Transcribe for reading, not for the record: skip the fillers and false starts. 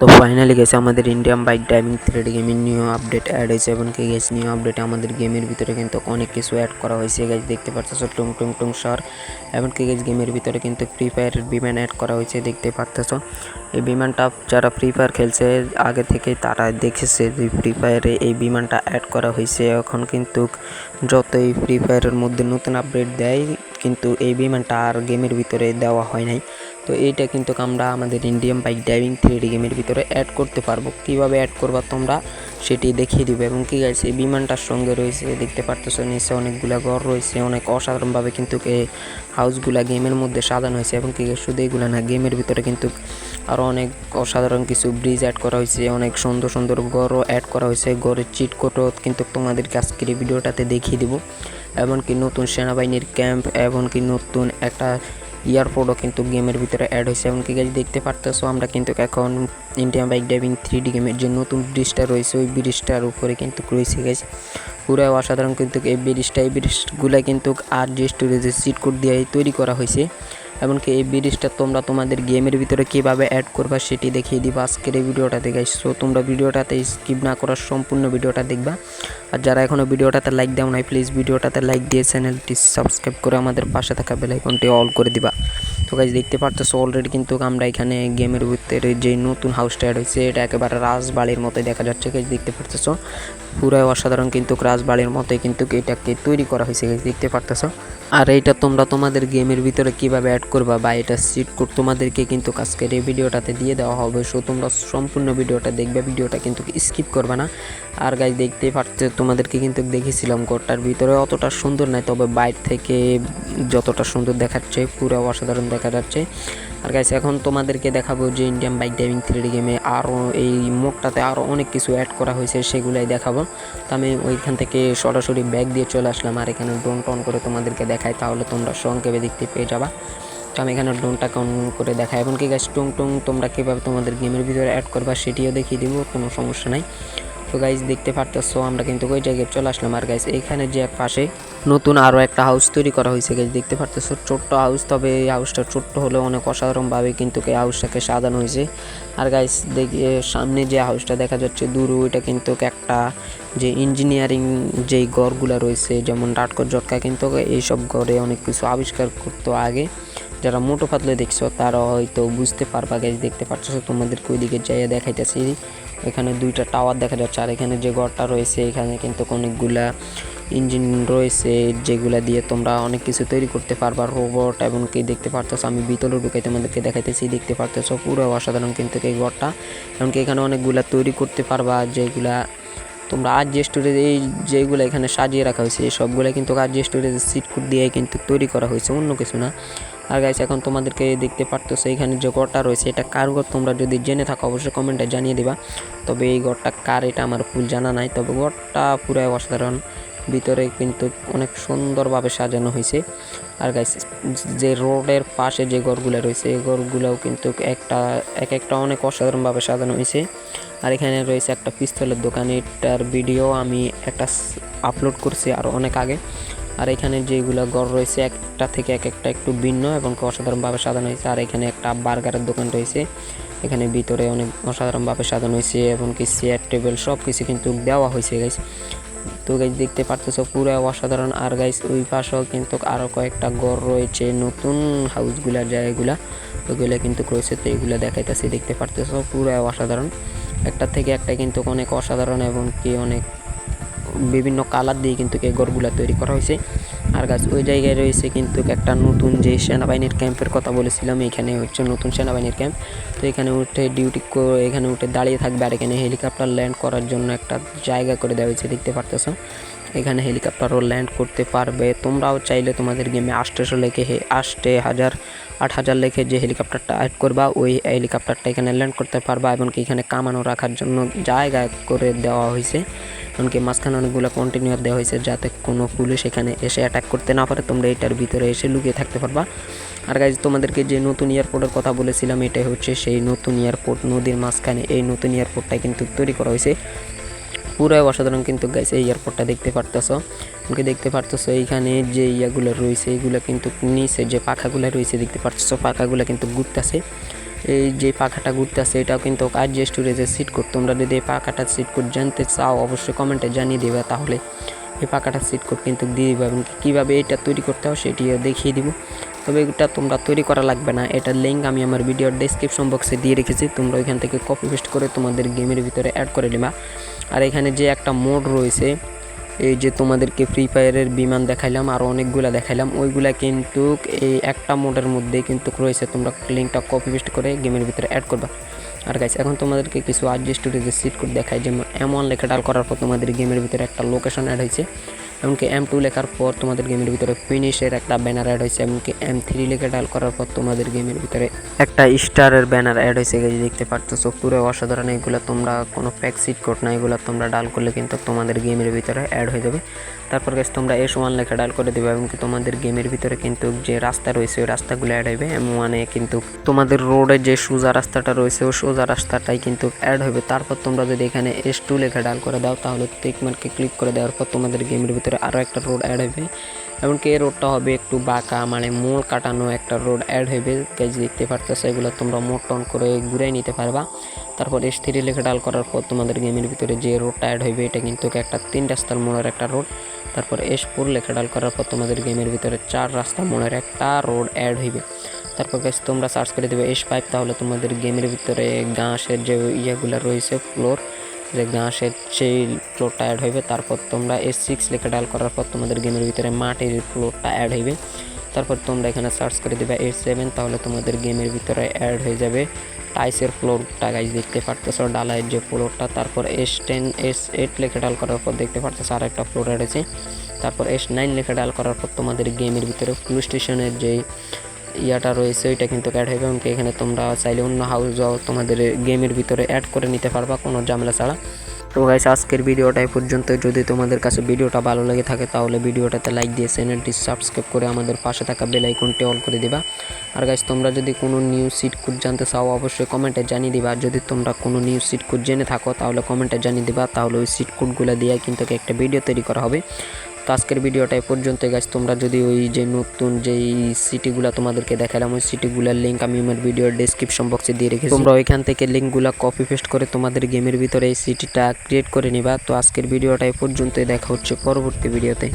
তো ফাইনালি গেছে আমাদের ইন্ডিয়ান বাইক ড্রাইভিং 3D গেমের নিউ আপডেট অ্যাড হয়েছে এবং কি গেছে নিউ আপডেটে আমাদের গেমের ভিতরে কিন্তু অনেক কিছু অ্যাড করা হয়েছে গাইজ দেখতে পাচ্ছ টুং টুং টুং শহর এবং কি গেছে গেমের ভিতরে কিন্তু ফ্রি ফায়ারের বিমান অ্যাড করা হয়েছে দেখতে পাচ্ছ। এই বিমানটা যারা ফ্রি ফায়ার খেলছে আগে থেকে তারা দেখেছে যে ফ্রি ফায়ারে এই বিমানটা অ্যাড করা হয়েছে। এখন কিন্তু যতই ফ্রি ফায়ারের মধ্যে নতুন আপডেট দেয় কিন্তু এই বিমানটা আর গেমের ভিতরে দেওয়া হয় নাই। তো এইটা কিন্তু আমরা আমাদের ইন্ডিয়ান বাইক ড্রাইভিং 3D গেমের ভিতরে অ্যাড করতে পারবো। কীভাবে অ্যাড করবা তোমরা সেটি দেখিয়ে দিবে এবং কি গাইছে এই বিমানটার সঙ্গে রয়েছে দেখতে পারতেছো নিচে অনেকগুলা ঘর রয়েছে, অনেক অসাধারণভাবে কিন্তু এই হাউসগুলা গেমের মধ্যে সাজানো হয়েছে এবং কি শুধু এইগুলা না গেমের ভিতরে কিন্তু আরও অনেক অসাধারণ কিছু ব্রিজ অ্যাড করা হয়েছে, অনেক সুন্দর সুন্দর ঘরও অ্যাড করা হয়েছে। ঘরের চিট কোডও কিন্তু তোমাদেরকে আজকের এই ভিডিওটাতে দেখিয়ে দিব। এমনকি নতুন সেনাবাহিনীর ক্যাম্প এমনকি নতুন একটা এয়ারপোর্টও কিন্তু গেমের ভিতরে অ্যাড হয়েছে। এমনকি গাইজ দেখতে পারতেছো আমরা কিন্তু এখন ইন্ডিয়ান বাইক ড্রাইভিং 3D গেমের যে নতুন ব্রিজটা রয়েছে ওই ব্রিজটার উপরে কিন্তু রয়েছে গাইজ পুরো অসাধারণ। কিন্তু এই ব্রিজগুলো কিন্তু আর যে স্টোরেজের সিট কোড দিয়ে তৈরি করা হয়েছে। এমনকি এই ব্রিজটা তোমরা তোমাদের গেমের ভিতরে কীভাবে অ্যাড করবা সেটি দেখিয়ে দিব আজকের এই ভিডিওটাতে গাইজ। সো তোমরা ভিডিওটাতে স্কিপ না করার সম্পূর্ণ ভিডিওটা দেখবা। আর যারা এখনও ভিডিওটাতে লাইক দাও নাই প্লিজ ভিডিওটাতে লাইক দিয়ে চ্যানেলটি সাবস্ক্রাইব করে আমাদের পাশে থাকা বেল আইকনটি অল করে দিবা। তো গাইজ দেখতে পারতেছো অলরেডি কিন্তু আমরা এখানে গেমের ভিতরে যে নতুন হাউসটা অ্যাড হয়েছে এটা একেবারে রাজবাড়ির মতোই দেখা যাচ্ছে গাইজ দেখতে পারতেছো পুরাই অসাধারণ কিন্তু রাজবাড়ির মতোই কিন্তু এটাকে তৈরি করা হয়েছে গাইজ দেখতে পারতেছো। আর এইটা তোমরা তোমাদের গেমের ভিতরে কিভাবে অ্যাড করবা বা এটা সিট কোড তোমাদেরকে কিন্তু আজকের এই ভিডিওটাতে দিয়ে দেওয়া হবে। সো তোমরা সম্পূর্ণ ভিডিওটা দেখবে, ভিডিওটা কিন্তু স্কিপ করবা না। আর গাইজ দেখতে পারতে তোমাদেরকে কিন্তু দেখেছিলাম ঘরটার ভিতরে অতটা সুন্দর নয়, তবে বাইরে থেকে যতটা সুন্দর দেখাচ্ছে পুরো অসাধারণ দেখা যাচ্ছে। আর গাইজ এখন তোমাদেরকে দেখাবো যে ইন্ডিয়ান বাইক ড্রাইভিং 3D গেমে আরও এই মোডটাতে আরও অনেক কিছু অ্যাড করা হয়েছে সেগুলাই দেখাবো। তো আমি ওইখান থেকে সরাসরি ব্যাগ দিয়ে চলে আসলাম আর এখানে ড্রোন টন করে তোমাদেরকে দেখাই, তাহলে তোমরা সংক্ষেপে দেখতে পেয়ে যাবা। তো আমি এখানে ড্রোনটা অন করে দেখাই এবং কি গাইজ টুং টুং তোমরা কীভাবে তোমাদের গেমের ভিতরে অ্যাড করবা সেটিও দেখিয়ে দিব, কোনো সমস্যা নাই। তো গাইজ দেখতে পারতেছো আমরা কিন্তু ওই জায়গায় চলে আসলাম। আর গাইজ এইখানে যে পাশে নতুন আরও একটা হাউস তৈরি করা হয়েছে গাইজ দেখতে পারতেছো ছোট্ট হাউস, তবে এই হাউসটা ছোট্ট হলেও অনেক অসাধারণভাবে কিন্তু এই হাউসটাকে সাজানো হয়েছে। আর গাইজ দেখি সামনে যে হাউসটা দেখা যাচ্ছে দূর ওইটা কিন্তু একটা যে ইঞ্জিনিয়ারিং যেই ঘরগুলো রয়েছে যেমন ডাটকর জটকা কিন্তু এইসব ঘরে অনেক কিছু আবিষ্কার করতো আগে। যারা মোটো পাতলে দেখছো তারা হয়তো বুঝতে পারবা গাইজ দেখতে পাচ্ছ তোমাদেরকে ওইদিকে যাইয়া দেখাইতেছি। এখানে দুইটা টাওয়ার দেখা যাচ্ছে আর এখানে যে ঘরটা রয়েছে এখানে কিন্তু অনেকগুলা ইঞ্জিন রয়েছে যেগুলা দিয়ে তোমরা অনেক কিছু তৈরি করতে পারবা রোবট। এবং কি দেখতে পারতেছো আমি ভিতরে ঢুকাই তোমাদেরকে দেখাইতেছি দেখতে পারতেছো পুরো অসাধারণ কিন্তু এই ঘরটা। এমনকি এখানে অনেকগুলা তৈরি করতে পারবা যেগুলা তোমরা আর যে স্টোরেজ এই যেগুলো এখানে সাজিয়ে রাখা হয়েছে এই সবগুলো কিন্তু আর যে স্টোরেজের সিট কোড দিয়ে কিন্তু তৈরি করা হয়েছে, অন্য কিছু না। আর গাইস এখন তোমাদেরকে দেখতে পারতেছো এখানে যে ঘরটা রয়েছে এটা কার ঘর তোমরা যদি জেনে থাকো অবশ্যই কমেন্টে জানিয়ে দিবা। তবে এই ঘরটা কার এটা আমার ফুল জানা নাই, তবে ঘরটা পুরো অসাধারণ, ভিতরে কিন্তু অনেক সুন্দরভাবে সাজানো হয়েছে। আর গাইস যে রোডের পাশে যে ঘরগুলো রয়েছে এই ঘরগুলোও কিন্তু এক একটা অনেক অসাধারণভাবে সাজানো হয়েছে। আর এখানে রয়েছে একটা পিস্তলের দোকান, এটার ভিডিও আমি একটা আপলোড করছি আরও অনেক আগে। আর এখানে যেগুলো ঘর রয়েছে একটা থেকে এক একটা একটু ভিন্ন এবং অসাধারণভাবে সাজানো হয়েছে। আর এখানে একটা বার্গারের দোকান রয়েছে, এখানে ভিতরে অনেক অসাধারণভাবে সাজানো হয়েছে এবং কি চেয়ার টেবিল সব কিছু কিন্তু দেওয়া হয়েছে গাইস। তো গাইস দেখতে পারতেছো পুরো অসাধারণ। আর গাইস ওই পাশেও কিন্তু আরও কয়েকটা ঘর রয়েছে নতুন হাউসগুলার জায়গাগুলা ওইগুলো কিন্তু রয়েছে, তো এইগুলো দেখাইতেছি দেখতে পারতেছো পুরো অসাধারণ, একটা থেকে একটা কিন্তু অনেক অসাধারণ এবং কি অনেক বিভিন্ন কালার দিয়ে কিন্তু এই ঘরগুলো তৈরি করা হয়েছে। আর গাছ ওই জায়গায় রয়েছে কিন্তু একটা নতুন যে সেনাবাহিনীর ক্যাম্পের কথা বলেছিলাম, এখানে হচ্ছে নতুন সেনাবাহিনীর ক্যাম্প। তো এখানে উঠে এখানে উঠে দাঁড়িয়ে থাকবে আর এখানে হেলিকপ্টার ল্যান্ড করার জন্য একটা জায়গা করে দেওয়া হয়েছে দেখতে পারতেছো, এখানে হেলিকপ্টারও ল্যান্ড করতে পারবে। তোমরাও চাইলে তোমাদের গেমে 8,000 লেখে যে হেলিকপ্টারটা অ্যাড করবা ওই হেলিকপ্টারটা এখানে ল্যান্ড করতে পারবা। এমনকি এখানে কামানো রাখার জন্য জায়গা করে দেওয়া হয়েছে, এমনকি মাঝখানে অনেকগুলো কন্টেইনার দেওয়া হয়েছে যাতে কোনো পুলিশ এখানে এসে অ্যাটাক করতে না পারে, তোমরা এটার ভিতরে এসে লুকিয়ে থাকতে পারবা। আর গাইজ তোমাদেরকে যে নতুন এয়ারপোর্টের কথা বলেছিলাম এটাই হচ্ছে সেই নতুন এয়ারপোর্ট, নদীর মাঝখানে এই নতুন এয়ারপোর্টটাই কিন্তু তৈরি করা হয়েছে পুরাই অসাধারণ। কিন্তু গাইস এই এয়ারপোর্টটা দেখতে পারতেছো, আমাকে দেখতে পারতেছো এইখানে যে ইয়াগুলো রয়েছে এইগুলো কিন্তু নিচে যে পাখাগুলো রয়েছে দেখতে পারতেছো পাখাগুলো কিন্তু ঘুরতেছে। এই যে পাখাটা ঘুরতেছে এটাও কিন্তু RG স্টোরেজের সিট কোড। তোমরা যদি এই পাখাটার সিট কোড জানতে চাও অবশ্যই কমেন্টে জানিয়ে দেবে, তাহলে এই পাখাটার সিট কোড কিন্তু দিয়ে দিবে এবং কীভাবে এটা তৈরি করতে হয় সেটিও দেখিয়ে দিব। তবে এটা তোমরা তৈরি করা লাগবে না, এটার লিঙ্ক আমি আমার ভিডিওর ডেসক্রিপশন বক্সে দিয়ে রেখেছি। তোমরা ওইখান থেকে কপি পেস্ট করে তোমাদের গেমের ভিতরে অ্যাড করে নেবা। আর এখানে যে একটা মোড রয়েছে, এই যে তোমাদেরকে ফ্রি ফায়ারের বিমান দেখাইলাম আর অনেকগুলা দেখাইলাম, ওইগুলা কিন্তু এই একটা মোডের মধ্যে কিন্তু রয়েছে। তোমরা লিঙ্কটা কপি পেস্ট করে গেমের ভিতরে অ্যাড করবা। আর গাইস এখন তোমাদেরকে কিছু RG স্টোরেজের সিট কোড দেখায়। যেমন M1 লেখা ডাল করার পর তোমাদের গেমের ভিতরে একটা লোকেশন অ্যাড হয়েছে, এমনকি M2 লেখার পর তোমাদের গেমের ভিতরে ফিনিশের একটা ব্যানার অ্যাড হয়েছে, এমনকি M3 লেখা ডাল করার পর তোমাদের গেমের ভিতরে একটা স্টারের ব্যানার অ্যাড হয়েছে। দেখতে পারতেছো পুরো অসাধারণ। এগুলো তোমরা কোনো প্যাক সিট কোড না, এগুলো তোমরা ডাল করলে কিন্তু তোমাদের গেমের ভিতরে অ্যাড হয়ে যাবে। তারপর গাইস তোমরা S1 লেখা ডাল করে দেবে, এমনকি তোমাদের গেমের ভিতরে কিন্তু যে রাস্তা রয়েছে ওই রাস্তাগুলো অ্যাড হবে। M1 কিন্তু তোমাদের রোডে যে সোজা রাস্তাটা রয়েছে ওই সোজা রাস্তাটাই কিন্তু অ্যাড হবে। তারপর তোমরা যদি এখানে S2 লেখা ডাল করে দাও তাহলে টিকমার্কে ক্লিক করে দেওয়ার পর তোমাদের গেমের ভিতরে আরও একটা রোড অ্যাড হবে, এমনকি এই রোডটা হবে একটু বাঁকা, মানে মোড় কাটানো একটা রোড অ্যাড হবে। গাইস দেখতে পারতেছো এগুলো তোমরা মোড় টন করে ঘুরাই নিতে পারবা। তারপর S3 লেখা ডাল করার পর তোমাদের গেমের ভিতরে যে রোডটা অ্যাড হবে এটা কিন্তু একটা 3 রাস্তার মোড়ের একটা রোড। তারপর S4 লেখা ডাল করার পর তোমাদের গেমের ভিতরে 4 রাস্তা মোড়ের একটা রোড অ্যাড হইবে। তারপর গাইস তোমরা সার্চ করে দেবে S5, তাহলে তোমাদের গেমের ভিতরে ঘাসের যে ইয়েগুলো রয়েছে ফ্লোর, যে ঘাসের সেই ফ্লোরটা অ্যাড হইবে। তারপর তোমরা S6 লেখা ডাল করার পর তোমাদের গেমের ভিতরে মাটির ফ্লোরটা অ্যাড হইবে। তারপর তোমরা এখানে সার্চ করে দেবে S7, তাহলে তোমাদের গেমের ভিতরে অ্যাড হয়ে যাবে টাইসের ফ্লোরটা। গাইস দেখতে পারতেছো ডালাইয়ের যে ফ্লোরটা। তারপর S10 S8 লেখা ডাল করার পর দেখতে পারতেছো আর একটা ফ্লোর অ্যাড হয়েছে। তারপর S9 লেখা ডাল করার পর তোমাদের গেমের ভিতরে পুলিশ স্টেশনের যে ইয়াটা রয়েছে ওইটা কিন্তু অ্যাড হবে, এবং এখানে তোমরা চাইলে অন্য হাউসও তোমাদের গেমের ভিতরে অ্যাড করে নিতে পারবা কোনো ঝামেলা ছাড়া। তো গাইস আজকের ভিডিওটা এই পর্যন্ত। যদি তোমাদের কাছে ভিডিওটা ভালো লেগে থাকে তাহলে ভিডিওটাতে লাইক দিয়ে চ্যানেলটি সাবস্ক্রাইব করে আমাদের পাশে থাকা বেল আইকনটি অল করে দিবা। আর গাইস তোমরা যদি কোনো নিউ সিট কোড জানতে চাও অবশ্যই কমেন্টে জানিয়ে দিবা। যদি তোমরা কোনো নিউ সিট কোড জেনে থাকো তাহলে কমেন্টে জানিয়ে দিবা, তাহলে ওই সিট কোডগুলো দিয়ে কিন্তু একটা ভিডিও তৈরি করা হবে। তো আজকের ভিডিওটা এই পর্যন্ত গাইস। তোমরা যদি ওই যে নতুন যেই সিটিগুলো তোমাদেরকে দেখালাম ওই সিটিগুলোর লিঙ্ক আমি আমার ভিডিওর ডেসক্রিপশন বক্সে দিয়ে রেখেছি, তোমরা ওইখান থেকে লিঙ্কগুলো কপি পেস্ট করে তোমাদের গেমের ভিতরে এই সিটিটা ক্রিয়েট করে নিবা। তো আজকের ভিডিওটা এই পর্যন্তই, দেখা হচ্ছে পরবর্তী ভিডিওতে।